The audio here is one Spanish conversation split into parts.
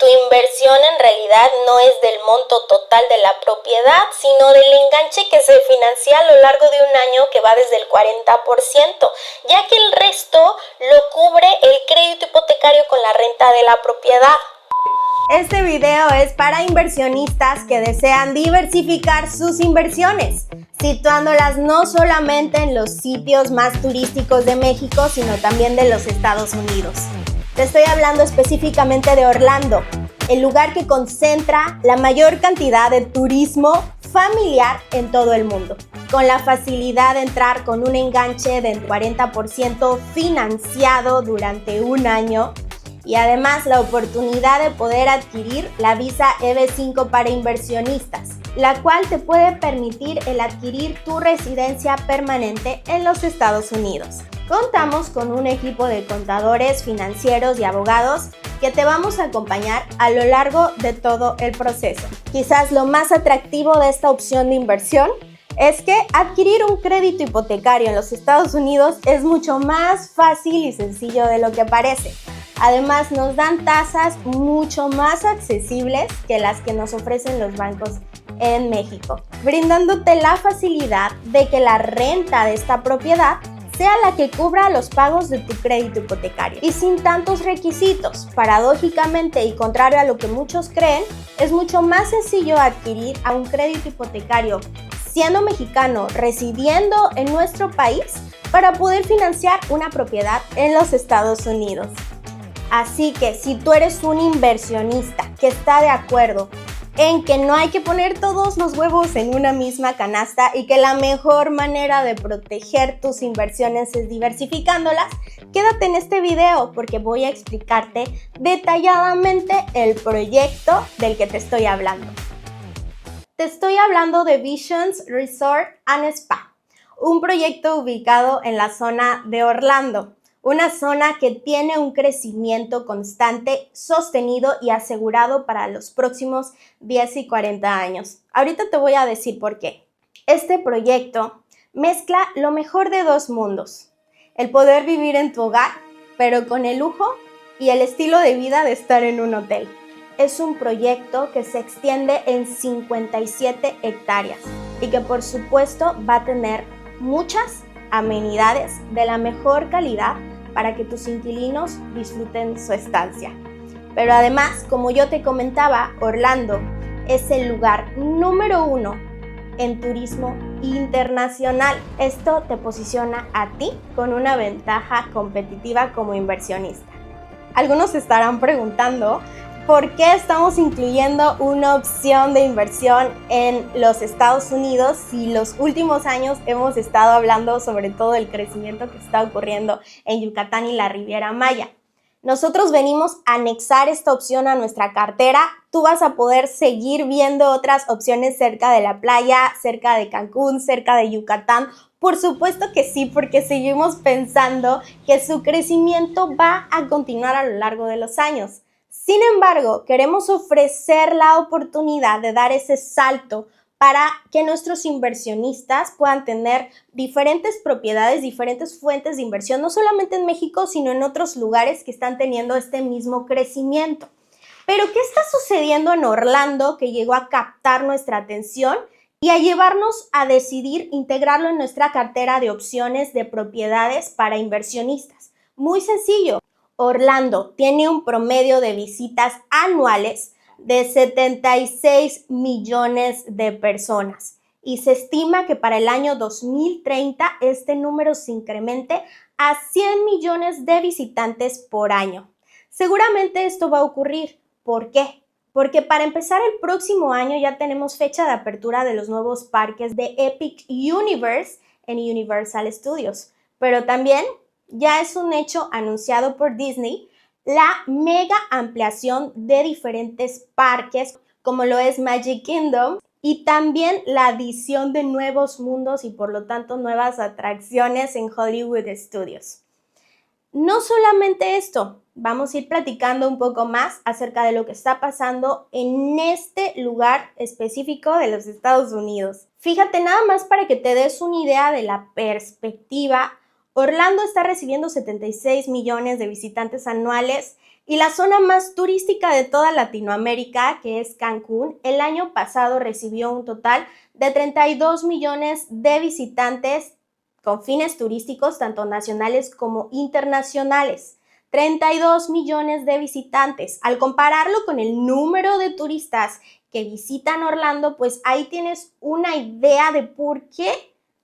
Tu inversión en realidad no es del monto total de la propiedad, sino del enganche que se financia a lo largo de un año, que va desde el 40%, ya que el resto lo cubre el crédito hipotecario con la renta de la propiedad. Este video es para inversionistas que desean diversificar sus inversiones, situándolas no solamente en los sitios más turísticos de México, sino también de los Estados Unidos. Te estoy hablando específicamente de Orlando, el lugar que concentra la mayor cantidad de turismo familiar en todo el mundo, con la facilidad de entrar con un enganche del 40% financiado durante un año y además la oportunidad de poder adquirir la visa EB5 para inversionistas, la cual te puede permitir el adquirir tu residencia permanente en los Estados Unidos. Contamos con un equipo de contadores, financieros y abogados que te vamos a acompañar a lo largo de todo el proceso. Quizás lo más atractivo de esta opción de inversión es que adquirir un crédito hipotecario en los Estados Unidos es mucho más fácil y sencillo de lo que parece. Además, nos dan tasas mucho más accesibles que las que nos ofrecen los bancos en México, brindándote la facilidad de que la renta de esta propiedad sea la que cubra los pagos de tu crédito hipotecario y sin tantos requisitos. Paradójicamente y contrario a lo que muchos creen, es mucho más sencillo adquirir a un crédito hipotecario siendo mexicano, residiendo en nuestro país, para poder financiar una propiedad en los Estados Unidos. Así que si tú eres un inversionista que está de acuerdo en que no hay que poner todos los huevos en una misma canasta y que la mejor manera de proteger tus inversiones es diversificándolas, quédate en este video porque voy a explicarte detalladamente el proyecto del que te estoy hablando. Te estoy hablando de Visions Resort and Spa, un proyecto ubicado en la zona de Orlando. Una zona que tiene un crecimiento constante, sostenido y asegurado para los próximos 10 y 40 años. Ahorita te voy a decir por qué. Este proyecto mezcla lo mejor de dos mundos. El poder vivir en tu hogar, pero con el lujo y el estilo de vida de estar en un hotel. Es un proyecto que se extiende en 57 hectáreas y que por supuesto va a tener muchas amenidades de la mejor calidad para que tus inquilinos disfruten su estancia. Pero además, como yo te comentaba, Orlando es el lugar número 1 en turismo internacional. Esto te posiciona a ti con una ventaja competitiva como inversionista. Algunos se estarán preguntando ¿por qué estamos incluyendo una opción de inversión en los Estados Unidos si los últimos años hemos estado hablando sobre todo el crecimiento que está ocurriendo en Yucatán y la Riviera Maya? Nosotros venimos a anexar esta opción a nuestra cartera. Tú vas a poder seguir viendo otras opciones cerca de la playa, cerca de Cancún, cerca de Yucatán. Por supuesto que sí, porque seguimos pensando que su crecimiento va a continuar a lo largo de los años. Sin embargo, queremos ofrecer la oportunidad de dar ese salto para que nuestros inversionistas puedan tener diferentes propiedades, diferentes fuentes de inversión, no solamente en México, sino en otros lugares que están teniendo este mismo crecimiento. Pero, ¿qué está sucediendo en Orlando que llegó a captar nuestra atención y a llevarnos a decidir integrarlo en nuestra cartera de opciones de propiedades para inversionistas? Muy sencillo. Orlando tiene un promedio de visitas anuales de 76 millones de personas y se estima que para el año 2030 este número se incremente a 100 millones de visitantes por año. Seguramente esto va a ocurrir. ¿Por qué? Porque para empezar el próximo año ya tenemos fecha de apertura de los nuevos parques de Epic Universe en Universal Studios, pero también ya es un hecho anunciado por Disney la mega ampliación de diferentes parques como lo es Magic Kingdom y también la adición de nuevos mundos y por lo tanto nuevas atracciones en Hollywood Studios. No solamente esto, vamos a ir platicando un poco más acerca de lo que está pasando en este lugar específico de los Estados Unidos. Fíjate nada más para que te des una idea de la perspectiva. Orlando está recibiendo 76 millones de visitantes anuales Y la zona más turística de toda Latinoamérica, que es Cancún, el año pasado recibió un total de 32 millones de visitantes con fines turísticos, tanto nacionales como internacionales. 32 millones de visitantes. Al compararlo con el número de turistas que visitan Orlando, pues ahí tienes una idea de por qué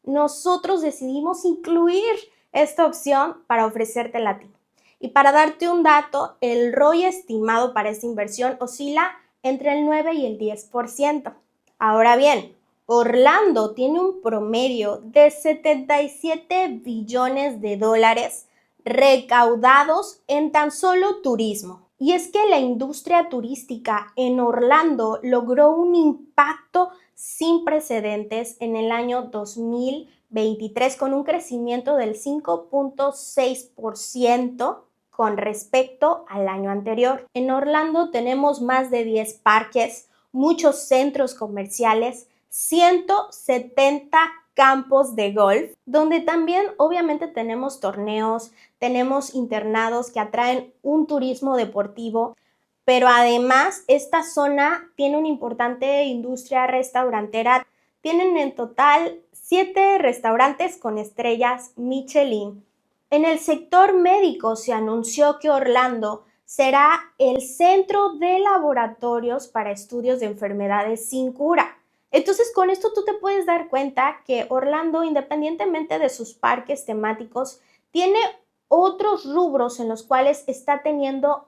nosotros decidimos incluir esta opción para ofrecértela a ti. Y para darte un dato, el ROI estimado para esta inversión oscila entre el 9 y el 10%. Ahora bien, Orlando tiene un promedio de 77 billones de dólares recaudados en tan solo turismo. Y es que la industria turística en Orlando logró un impacto sin precedentes en el año 2023 con un crecimiento del 5.6% con respecto al año anterior. En Orlando tenemos más de 10 parques, muchos centros comerciales, 170 campos de golf, donde también obviamente tenemos torneos, tenemos internados que atraen un turismo deportivo, pero además esta zona tiene una importante industria restaurantera. Tienen en total 7 restaurantes con estrellas Michelin. En el sector médico se anunció que Orlando será el centro de laboratorios para estudios de enfermedades sin cura. Entonces, con esto tú te puedes dar cuenta que Orlando, independientemente de sus parques temáticos, tiene otros rubros en los cuales está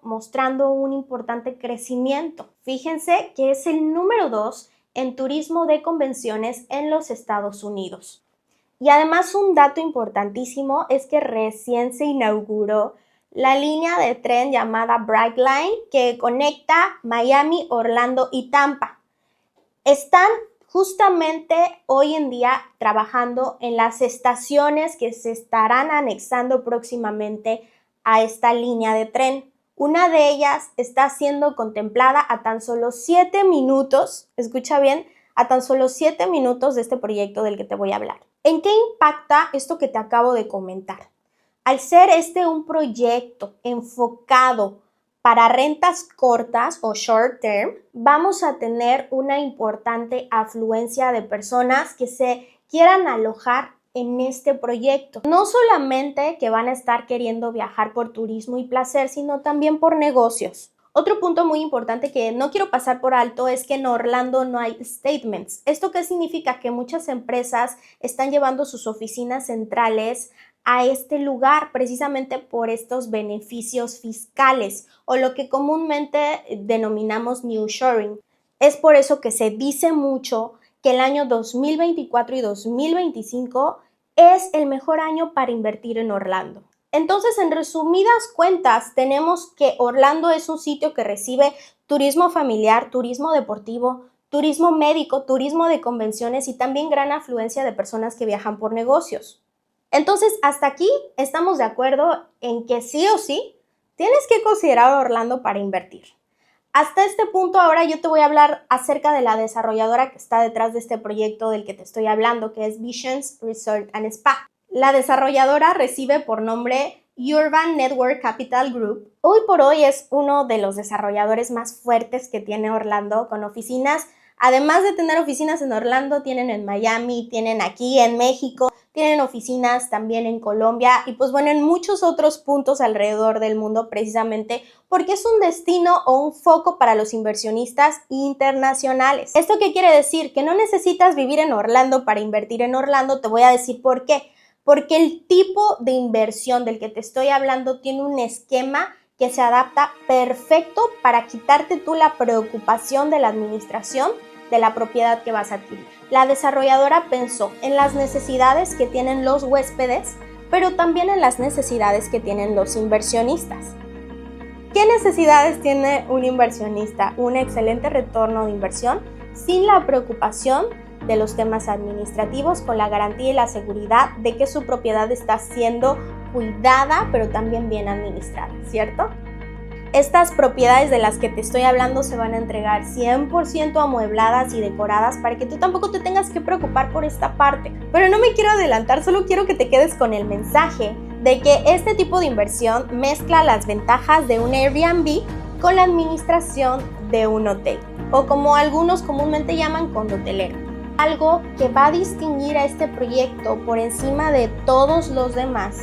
mostrando un importante crecimiento. Fíjense que es el número 2 en turismo de convenciones en los Estados Unidos. Y además un dato importantísimo es que recién se inauguró la línea de tren llamada Brightline que conecta Miami, Orlando y Tampa. Están justamente hoy en día trabajando en las estaciones que se estarán anexando próximamente a esta línea de tren. Una de ellas está siendo contemplada a tan solo 7 minutos, escucha bien, a tan solo 7 minutos de este proyecto del que te voy a hablar. ¿En qué impacta esto que te acabo de comentar? Al ser un proyecto enfocado para rentas cortas o short term, vamos a tener una importante afluencia de personas que se quieran alojar en este proyecto. No solamente que van a estar queriendo viajar por turismo y placer, sino también por negocios. Otro punto muy importante que no quiero pasar por alto es que en Orlando no hay statements. ¿Esto qué significa? Que muchas empresas están llevando sus oficinas centrales a este lugar precisamente por estos beneficios fiscales o lo que comúnmente denominamos nearshoring. Es por eso que se dice mucho que el año 2024 y 2025 es el mejor año para invertir en Orlando. Entonces, en resumidas cuentas, tenemos que Orlando es un sitio que recibe turismo familiar, turismo deportivo, turismo médico, turismo de convenciones y también gran afluencia de personas que viajan por negocios. Entonces, hasta aquí estamos de acuerdo en que sí o sí tienes que considerar Orlando para invertir. Hasta este punto, ahora yo te voy a hablar acerca de la desarrolladora que está detrás de este proyecto del que te estoy hablando, que es Visions Resort and Spa. La desarrolladora recibe por nombre Urban Network Capital Group. Hoy por hoy es uno de los desarrolladores más fuertes que tiene Orlando, con oficinas. Además de tener oficinas en Orlando, tienen en Miami, tienen aquí en México, tienen oficinas también en Colombia y pues bueno, en muchos otros puntos alrededor del mundo, precisamente porque es un destino o un foco para los inversionistas internacionales. ¿Esto qué quiere decir? Que no necesitas vivir en Orlando para invertir en Orlando. Te voy a decir por qué. Porque el tipo de inversión del que te estoy hablando tiene un esquema que se adapta perfecto para quitarte tú la preocupación de la administración de la propiedad que vas a adquirir. La desarrolladora pensó en las necesidades que tienen los huéspedes, pero también en las necesidades que tienen los inversionistas. ¿Qué necesidades tiene un inversionista? Un excelente retorno de inversión sin la preocupación de los temas administrativos, con la garantía y la seguridad de que su propiedad está siendo cuidada, pero también bien administrada, ¿cierto? Estas propiedades de las que te estoy hablando se van a entregar 100% amuebladas y decoradas para que tú tampoco te tengas que preocupar por esta parte. Pero no me quiero adelantar, solo quiero que te quedes con el mensaje de que este tipo de inversión mezcla las ventajas de un Airbnb con la administración de un hotel, o como algunos comúnmente llaman condotelero. Algo que va a distinguir a este proyecto por encima de todos los demás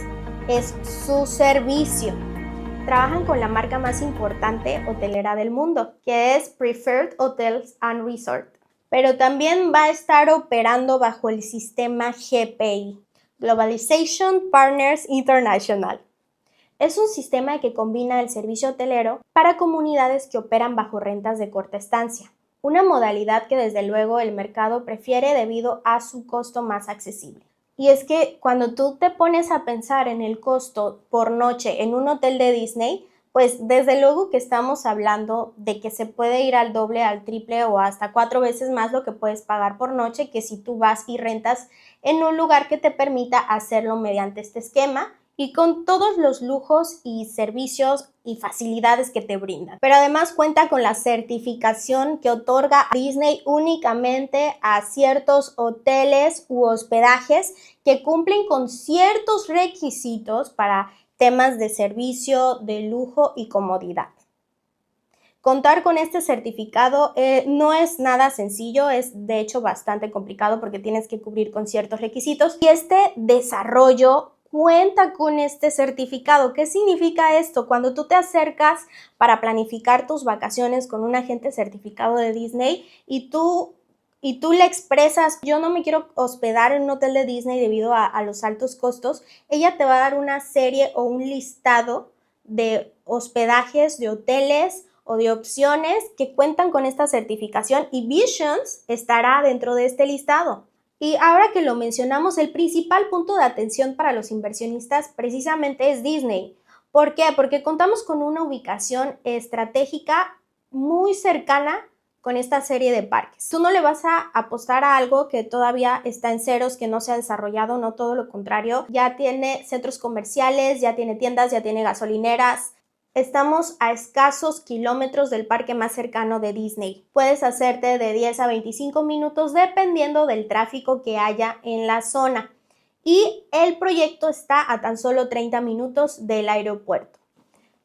es su servicio. Trabajan con la marca más importante hotelera del mundo, que es Preferred Hotels and Resort, pero también va a estar operando bajo el sistema GPI, Globalization Partners International. Es un sistema que combina el servicio hotelero para comunidades que operan bajo rentas de corta estancia, una modalidad que desde luego el mercado prefiere debido a su costo más accesible. Y es que cuando tú te pones a pensar en el costo por noche en un hotel de Disney, pues desde luego que estamos hablando de que se puede ir al doble, al triple o hasta 4 veces más lo que puedes pagar por noche que si tú vas y rentas en un lugar que te permita hacerlo mediante este esquema y con todos los lujos y servicios y facilidades que te brindan. Pero además cuenta con la certificación que otorga Disney únicamente a ciertos hoteles u hospedajes que cumplen con ciertos requisitos para temas de servicio, de lujo y comodidad. Contar con este certificado no es nada sencillo, es de hecho bastante complicado porque tienes que cubrir con ciertos requisitos y este desarrollo cuenta con este certificado. ¿Qué significa esto? Cuando tú te acercas para planificar tus vacaciones con un agente certificado de Disney y tú le expresas, yo no me quiero hospedar en un hotel de Disney debido a los altos costos, ella te va a dar una serie o un listado de hospedajes, de hoteles o de opciones que cuentan con esta certificación y Visions estará dentro de este listado. Y ahora que lo mencionamos, el principal punto de atención para los inversionistas precisamente es Disney. ¿Por qué? Porque contamos con una ubicación estratégica muy cercana con esta serie de parques. Tú no le vas a apostar a algo que todavía está en ceros, que no se ha desarrollado, no, todo lo contrario. Ya tiene centros comerciales, ya tiene tiendas, ya tiene gasolineras. Estamos a escasos kilómetros del parque más cercano de Disney. Puedes hacerte de 10 a 25 minutos dependiendo del tráfico que haya en la zona. Y el proyecto está a tan solo 30 minutos del aeropuerto.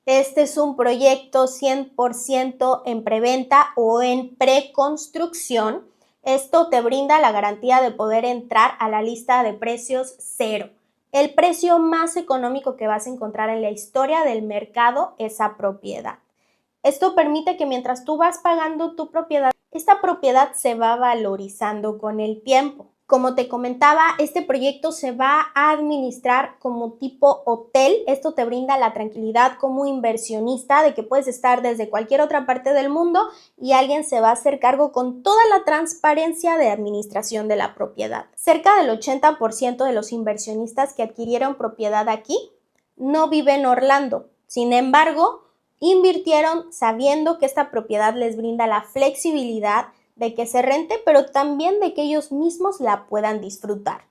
Este es un proyecto 100% en preventa o en preconstrucción. Esto te brinda la garantía de poder entrar a la lista de precios cero. El precio más económico que vas a encontrar en la historia del mercado es esa propiedad. Esto permite que mientras tú vas pagando tu propiedad, esta propiedad se va valorizando con el tiempo. Como te comentaba, este proyecto se va a administrar como tipo hotel. Esto te brinda la tranquilidad como inversionista de que puedes estar desde cualquier otra parte del mundo y alguien se va a hacer cargo con toda la transparencia de administración de la propiedad. Cerca del 80% de los inversionistas que adquirieron propiedad aquí no viven en Orlando. Sin embargo, invirtieron sabiendo que esta propiedad les brinda la flexibilidad de que se rente, pero también de que ellos mismos la puedan disfrutar,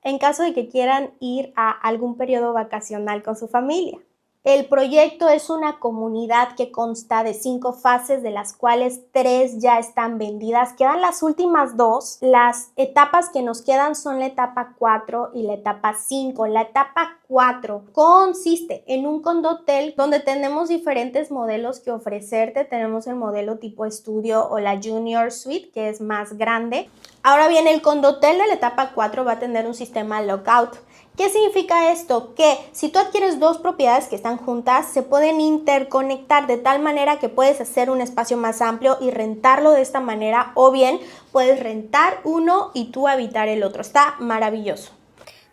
en caso de que quieran ir a algún periodo vacacional con su familia. El proyecto es una comunidad que consta de 5 fases, de las cuales 3 ya están vendidas. Quedan las últimas 2. Las etapas que nos quedan son la etapa 4 y la etapa 5. La etapa 4 consiste en un condotel donde tenemos diferentes modelos que ofrecerte. Tenemos el modelo tipo estudio o la Junior Suite, que es más grande. Ahora bien, el condotel de la etapa 4 va a tener un sistema lockout. ¿Qué significa esto? Que si tú adquieres 2 propiedades que están juntas, se pueden interconectar de tal manera que puedes hacer un espacio más amplio y rentarlo de esta manera, o bien puedes rentar uno y tú habitar el otro. Está maravilloso.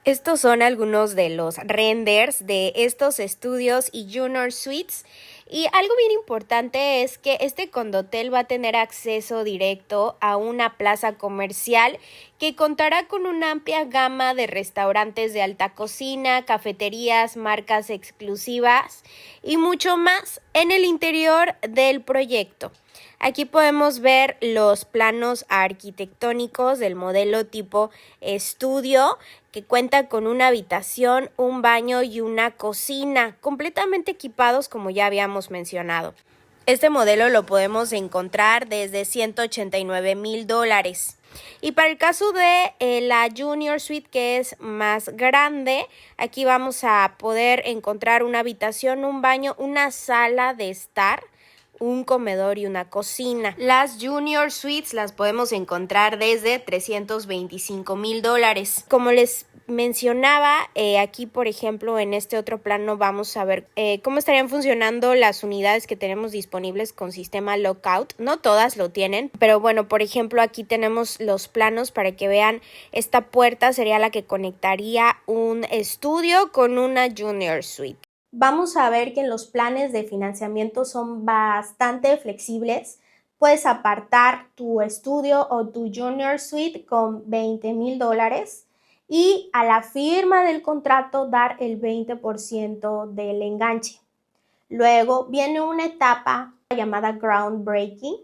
Estos son algunos de los renders de estos estudios y Junior Suites. Y algo bien importante es que este condotel va a tener acceso directo a una plaza comercial que contará con una amplia gama de restaurantes de alta cocina, cafeterías, marcas exclusivas y mucho más en el interior del proyecto. Aquí podemos ver los planos arquitectónicos del modelo tipo estudio, que cuenta con una habitación, un baño y una cocina, completamente equipados como ya habíamos mencionado. Este modelo lo podemos encontrar desde $189,000. Y para el caso de la Junior Suite, que es más grande, aquí vamos a poder encontrar una habitación, un baño, una sala de estar, un comedor y una cocina. Las Junior Suites las podemos encontrar desde $325,000. Como les mencionaba, aquí por ejemplo en este otro plano vamos a ver cómo estarían funcionando las unidades que tenemos disponibles con sistema lockout. No todas lo tienen, pero bueno, por ejemplo aquí tenemos los planos para que vean. Esta puerta sería la que conectaría un estudio con una Junior Suite. Vamos a ver que en los planes de financiamiento son bastante flexibles. Puedes apartar tu estudio o tu Junior Suite con $20,000 y a la firma del contrato dar el 20% del enganche. Luego viene una etapa llamada groundbreaking,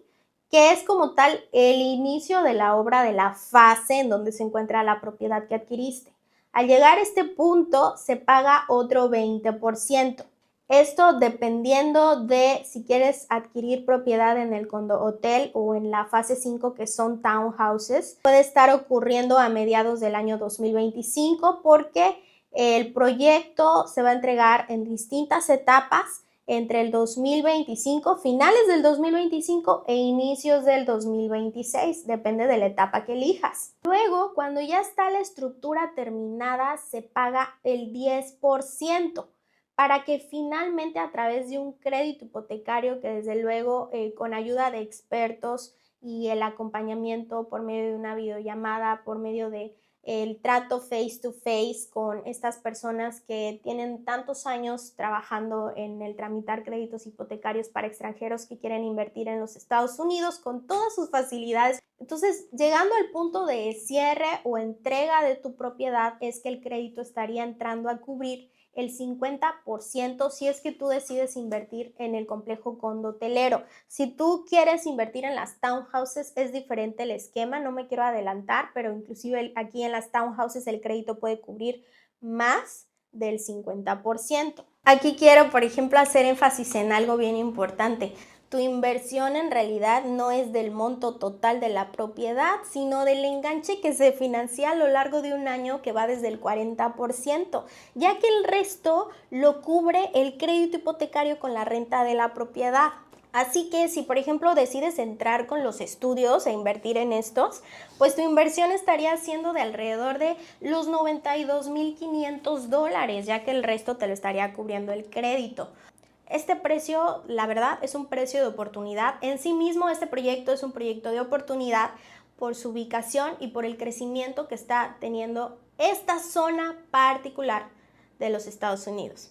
que es como tal el inicio de la obra de la fase en donde se encuentra la propiedad que adquiriste. Al llegar a este punto se paga otro 20%. Esto dependiendo de si quieres adquirir propiedad en el condo hotel o en la fase 5, que son townhouses. Puede estar ocurriendo a mediados del año 2025 porque el proyecto se va a entregar en distintas etapas entre el 2025, finales del 2025 e inicios del 2026, depende de la etapa que elijas. Luego, cuando ya está la estructura terminada, se paga el 10% para que finalmente a través de un crédito hipotecario que desde luego con ayuda de expertos y el acompañamiento por medio de una videollamada, por medio de el trato face to face con estas personas que tienen tantos años trabajando en el tramitar créditos hipotecarios para extranjeros que quieren invertir en los Estados Unidos con todas sus facilidades. Entonces, llegando al punto de cierre o entrega de tu propiedad, es que el crédito estaría entrando a cubrir el 50% si es que tú decides invertir en el complejo condotelero. Si tú quieres invertir en las townhouses es diferente el esquema, no me quiero adelantar, pero inclusive aquí en las townhouses el crédito puede cubrir más del 50%. Aquí quiero, por ejemplo, hacer énfasis en algo bien importante. Tu inversión en realidad no es del monto total de la propiedad, sino del enganche que se financia a lo largo de un año, que va desde el 40%, ya que el resto lo cubre el crédito hipotecario con la renta de la propiedad. Así que si por ejemplo decides entrar con los estudios e invertir en estos, pues tu inversión estaría siendo de alrededor de los $92,500, ya que el resto te lo estaría cubriendo el crédito. Este precio, la verdad, es un precio de oportunidad. En sí mismo, este proyecto es un proyecto de oportunidad por su ubicación y por el crecimiento que está teniendo esta zona particular de los Estados Unidos.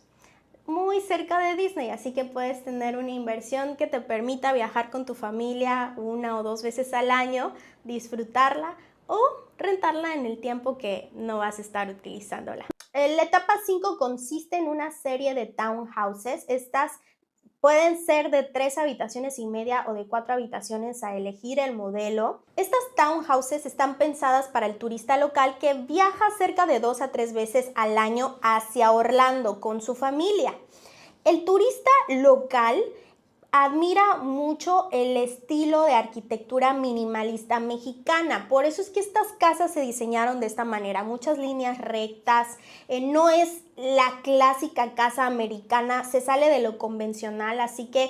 Muy cerca de Disney, así que puedes tener una inversión que te permita viajar con tu familia 1 o 2 veces al año, disfrutarla o rentarla en el tiempo que no vas a estar utilizándola. La etapa 5 consiste en una serie de townhouses. Estas pueden ser de 3 habitaciones y media o de 4 habitaciones a elegir el modelo. Estas townhouses están pensadas para el turista local que viaja cerca de 2 a 3 veces al año hacia Orlando con su familia. El turista local admira mucho el estilo de arquitectura minimalista mexicana. Por eso es que estas casas se diseñaron de esta manera, muchas líneas rectas. No es la clásica casa americana, se sale de lo convencional, así que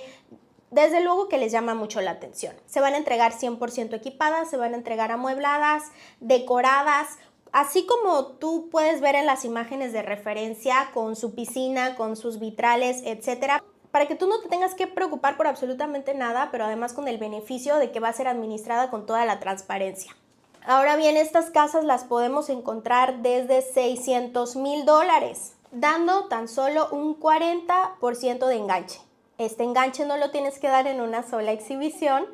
desde luego que les llama mucho la atención. Se van a entregar 100% equipadas, se van a entregar amuebladas, decoradas, así como tú puedes ver en las imágenes de referencia, con su piscina, con sus vitrales, etcétera, para que tú no te tengas que preocupar por absolutamente nada, pero además con el beneficio de que va a ser administrada con toda la transparencia. Ahora bien, estas casas las podemos encontrar desde $600,000, dando tan solo un 40% de enganche. Este enganche no lo tienes que dar en una sola exhibición,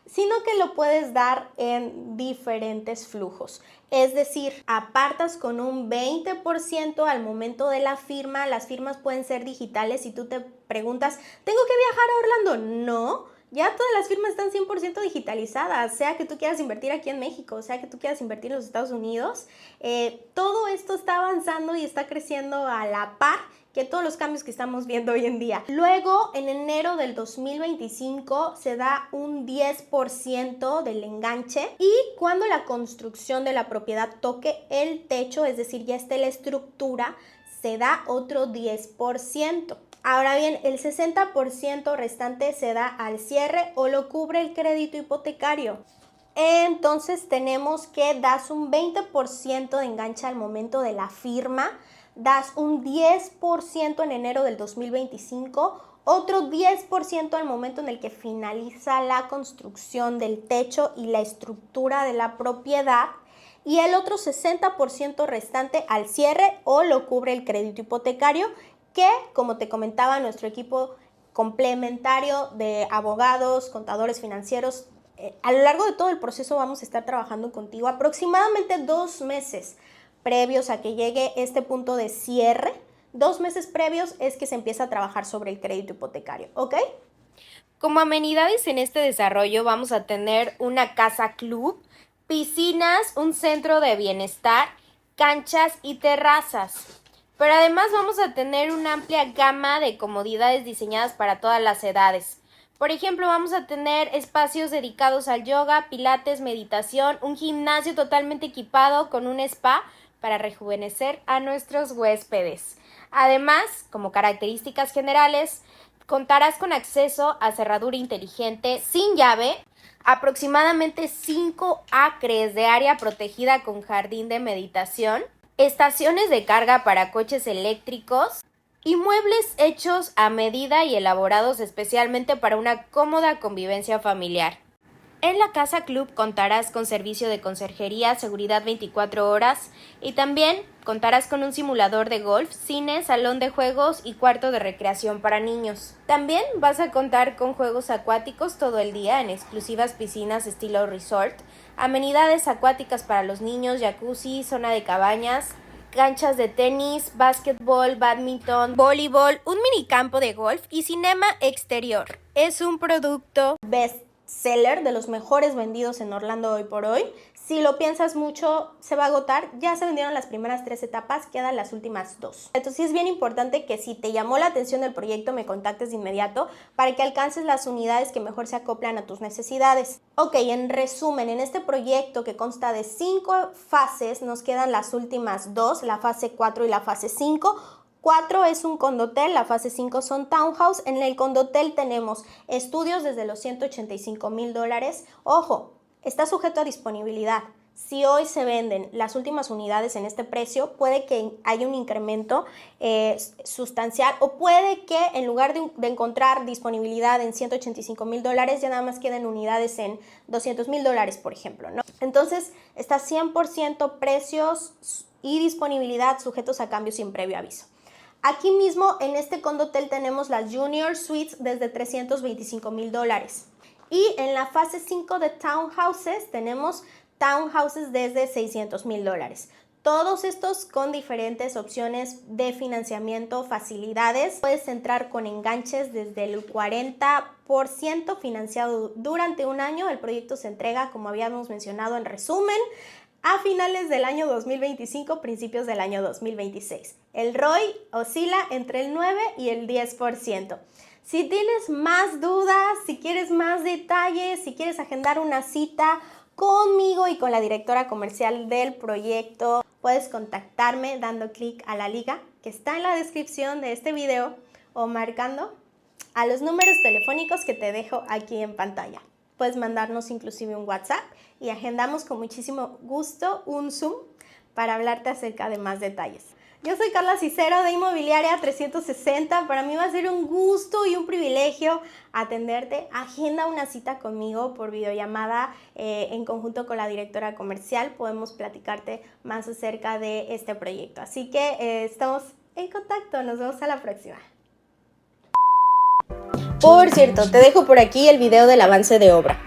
sino que lo puedes dar en diferentes flujos. Es decir, apartas con un 20% al momento de la firma. Las firmas pueden ser digitales. Si tú te preguntas, ¿tengo que viajar a Orlando? No, Ya todas las firmas están 100% digitalizadas, sea que tú quieras invertir aquí en México, sea que tú quieras invertir en los Estados Unidos. Todo esto está avanzando y está creciendo a la par que todos los cambios que estamos viendo hoy en día. Luego, en enero del 2025 se da un 10% del enganche, y cuando la construcción de la propiedad toque el techo, es decir, ya esté la estructura, se da otro 10%. Ahora bien, el 60% restante se da al cierre o lo cubre el crédito hipotecario. Entonces tenemos que das un 20% de enganche al momento de la firma, das un 10% en enero del 2025, otro 10% al momento en el que finaliza la construcción del techo y la estructura de la propiedad, y el otro 60% restante al cierre o lo cubre el crédito hipotecario, que, como te comentaba, nuestro equipo complementario de abogados, contadores financieros, a lo largo de todo el proceso vamos a estar trabajando contigo aproximadamente 2 meses previos a que llegue este punto de cierre. 2 meses previos es que se empieza a trabajar sobre el crédito hipotecario, ¿ok? Como amenidades en este desarrollo vamos a tener una casa club, piscinas, un centro de bienestar, canchas y terrazas. Pero además vamos a tener una amplia gama de comodidades diseñadas para todas las edades. Por ejemplo, vamos a tener espacios dedicados al yoga, pilates, meditación, un gimnasio totalmente equipado con un spa para rejuvenecer a nuestros huéspedes. Además, como características generales, contarás con acceso a cerradura inteligente sin llave, aproximadamente 5 acres de área protegida con jardín de meditación, estaciones de carga para coches eléctricos y muebles hechos a medida y elaborados especialmente para una cómoda convivencia familiar. En la Casa Club contarás con servicio de conserjería, seguridad 24 horas y también contarás con un simulador de golf, cine, salón de juegos y cuarto de recreación para niños. También vas a contar con juegos acuáticos todo el día en exclusivas piscinas estilo resort, amenidades acuáticas para los niños, jacuzzi, zona de cabañas, canchas de tenis, básquetbol, bádminton, voleibol, un minicampo de golf y cinema exterior. Es un producto bestseller, de los mejores vendidos en Orlando hoy por hoy. Si lo piensas mucho, se va a agotar. Ya se vendieron las primeras 3 etapas, quedan las últimas 2. Entonces sí es bien importante que si te llamó la atención el proyecto, me contactes de inmediato para que alcances las unidades que mejor se acoplan a tus necesidades. Ok, en resumen, en este proyecto que consta de 5 fases, nos quedan las últimas 2, la fase 4 y la fase 5. 4 es un condotel, la fase 5 son townhouse. En el condotel tenemos estudios desde los $185,000. Ojo, está sujeto a disponibilidad. Si hoy se venden las últimas unidades en este precio, puede que haya un incremento sustancial, o puede que en lugar de encontrar disponibilidad en $185,000, ya nada más queden unidades en $200,000, por ejemplo, ¿no? Entonces, está 100% precios y disponibilidad sujetos a cambio sin previo aviso. Aquí mismo en este condotel tenemos las Junior Suites desde $325,000. Y en la fase 5 de townhouses tenemos townhouses desde $600,000. Todos estos con diferentes opciones de financiamiento, facilidades. Puedes entrar con enganches desde el 40% financiado durante un año. El proyecto se entrega, como habíamos mencionado en resumen, a finales del año 2025, principios del año 2026. El ROI oscila entre el 9 y el 10%. Si tienes más dudas, si quieres más detalles, si quieres agendar una cita conmigo y con la directora comercial del proyecto, puedes contactarme dando clic a la liga que está en la descripción de este video o marcando a los números telefónicos que te dejo aquí en pantalla. Puedes mandarnos inclusive un WhatsApp y agendamos con muchísimo gusto un Zoom para hablarte acerca de más detalles. Yo soy Carla Cicero de Inmobiliaria 360. Para mí va a ser un gusto y un privilegio atenderte. Agenda una cita conmigo por videollamada en conjunto con la directora comercial. Podemos platicarte más acerca de este proyecto. Así que estamos en contacto. Nos vemos a la próxima. Por cierto, te dejo por aquí el video del avance de obra.